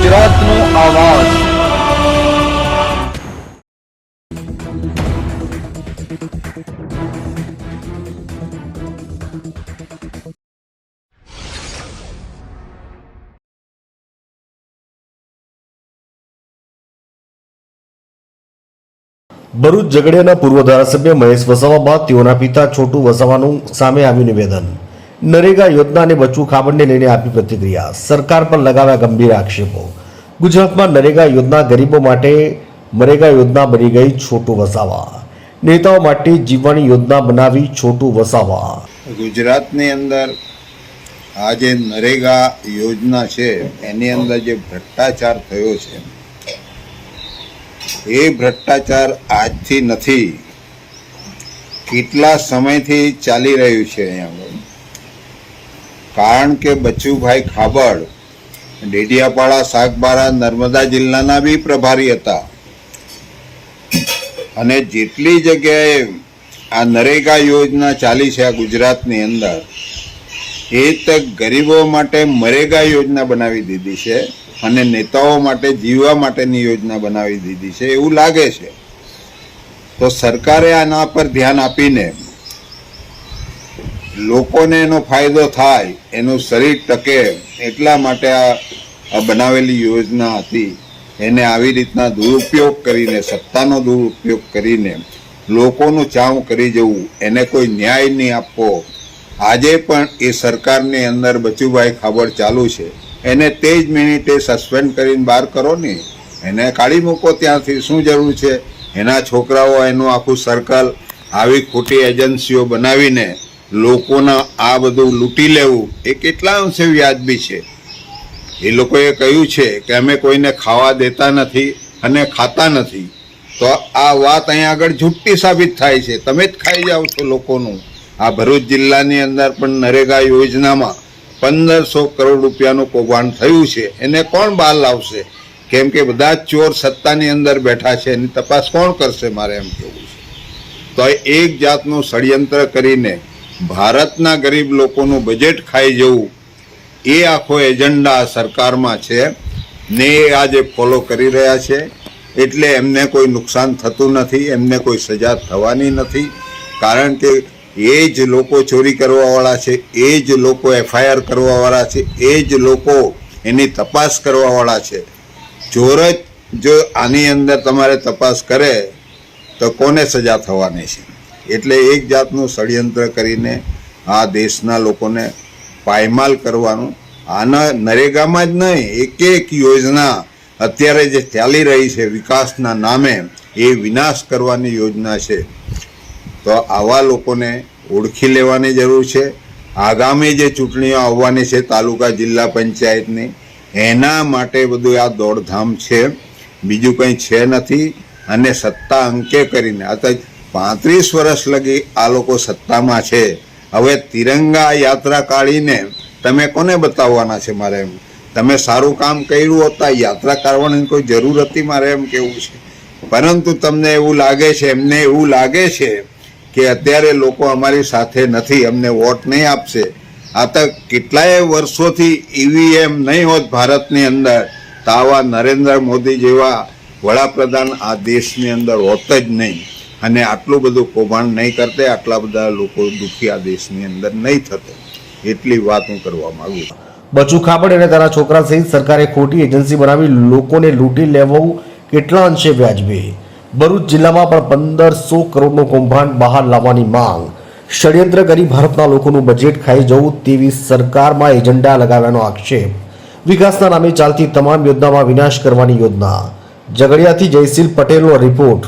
ગુજરાતનો આવાજ। ભરૂચ ઝઘડિયાના પૂર્વ ધારાસભ્ય મહેશ વસાવા બાદ તેઓના પિતા છોટુ વસાવાનું સામે આવ્યું નિવેદન। નરેગા યોજના અને બચુ ખાબડને લઈને આપી પ્રતિક્રિયા। સરકાર પર લગાવ્યા ગંભીર આક્ષેપો। ગુજરાતમાં નરેગા યોજના ગરીબો માટે મરેગા યોજના બની ગઈ છોટુ વસાવા। નેતાઓ માટે જીવવાની યોજના બનાવી છોટુ વસાવા। ગુજરાતની અંદર આ જે નરેગા યોજના છે એની અંદર જે ભ્રષ્ટાચાર થયો છે એ ભ્રષ્ટાચાર આજથી નથી, કેટલા સમયથી ચાલી રહ્યું છે અહીંયા। કારણ કે બચુભાઈ ખાબડ ડેડિયાપાડા, સાગબારા, નર્મદા જિલ્લાના બી પ્રભારી હતા અને જેટલી જગ્યાએ આ નરેગા યોજના ચાલી છે આ ગુજરાતની અંદર, એ તો ગરીબો માટે મરેગા યોજના બનાવી દીધી છે અને નેતાઓ માટે જીવવા માટેની યોજના બનાવી દીધી છે એવું લાગે છે। તો સરકારે આના પર ધ્યાન આપીને લોકોને એનો ફાયદો થાય, એનું શરીર ટકે એટલા માટે આ બનાવેલી યોજના હતી, એને આવી રીતના દુરુપયોગ કરીને, સત્તાનો દુરુપયોગ કરીને લોકોનું ચાવ કરી જવું, એને કોઈ ન્યાય નહીં આપવો। આજે પણ એ સરકારની અંદર બચુભાઈ ખાબડ ચાલુ છે, એને તે જ મિનિટે સસ્પેન્ડ કરીને બહાર કરો ને, એને કાઢી મૂકો ત્યાંથી। શું જરૂર છે? એના છોકરાઓ, એનું આખું સર્કલ આવી ખોટી એજન્સીઓ બનાવીને લોકોના આ બધું લૂંટી લેવું એ કેટલા અંશે વ્યાજબી છે? એ લોકોએ કહ્યું છે કે અમે કોઈને ખાવા દેતા નથી અને ખાતા નથી, તો આ વાત અહીંયા આગળ જુઠ્ઠી સાબિત થાય છે। તમે જ ખાઈ જાઓ છો લોકોનું। આ ભરૂચ જિલ્લાની અંદર પણ નરેગા યોજનામાં 1500 કરોડ રૂપિયાનું કૌભાંડ થયું છે। એને કોણ બહાર લાવશે? કેમ કે બધા જ ચોર સત્તાની અંદર બેઠા છે, એની તપાસ કોણ કરશે? મારે એમ કહેવું છે। તો એક જાતનું ષડયંત્ર કરીને ભારતના ગરીબ લોકોનું બજેટ ખાઈ જવું, એ આખો એજન્ડા સરકારમાં છે ને એ આજે ફોલો કરી રહ્યા છે। એટલે એમને કોઈ નુકસાન થતું નથી, એમને કોઈ સજા થવાની નથી, કારણ કે એ જ લોકો ચોરી કરવાવાળા છે, એ જ લોકો FIR કરવાવાળા છે, એ જ લોકો એની તપાસ કરવાવાળા છે। ચોર જ જો આની અંદર તમારે તપાસ કરે તો કોને સજા થવાની છે? એટલે એક જાતનું ષડયંત્ર કરીને આ દેશના લોકોને પાયમાલ કરવાનું। આના નરેગામાં જ નહીં, એક એક યોજના અત્યારે જે ચાલી રહી છે વિકાસના નામે, એ વિનાશ કરવાની યોજના છે। તો આવા લોકોને ઓળખી લેવાની જરૂર છે। આગામી જે ચૂંટણીઓ આવવાની છે તાલુકા જિલ્લા પંચાયતની, એના માટે બધું આ દોડધામ છે, બીજું કંઈ છે નથી। અને સત્તા અંકે કરીને આ તો 35 વર્ષ લગી આ લોકો સત્તામાં છે, હવે તિરંગા યાત્રા કાઢીને તમે કોને બતાવવાના છે? મારે એમ, તમે સારું કામ કર્યું હોત તો યાત્રા કાઢવાની કોઈ જરૂર હતી? મારે એમ કહેવું છે। પરંતુ તમને એવું લાગે છે, એમને એવું લાગે છે કે અત્યારે લોકો અમારી સાથે નથી, અમને વોટ નહીં આપશે। આ તો કેટલાય વર્ષોથી EVM નહીં હોત ભારતની અંદર, તો આવા નરેન્દ્ર મોદી જેવા વડાપ્રધાન આ દેશની અંદર હોત જ નહીં, અને આટલું બધું કૌભાંડ નહીં કરતે, આટલા બધા લોકો દુઃખી આ દેશની અંદર નહીં થતે। એટલી વાત હું કરવા માંગુ છું। બચુ ખાબડ અને તેના છોકરા સહિત સરકારે ખોટી એજન્સી બનાવી લોકોને લૂંટી લેવું કેટલા અંશે વ્યાજબી? ભરૂચ જિલ્લામાં પણ 1500 કરોડનું કૌભાંડ બહાર લાવવાની માંગ। ષડયંત્ર કરી ભારતના લોકોનું બજેટ ખાઈ જવું તેવી સરકારમાં એજન્ડા લગાવવાનો આક્ષેપ। વિકાસના નામે ચાલતી તમામ યોજનામાં વિનાશ કરવાની યોજના। ઝઘડિયાથી જયશીલ પટેલનો રિપોર્ટ।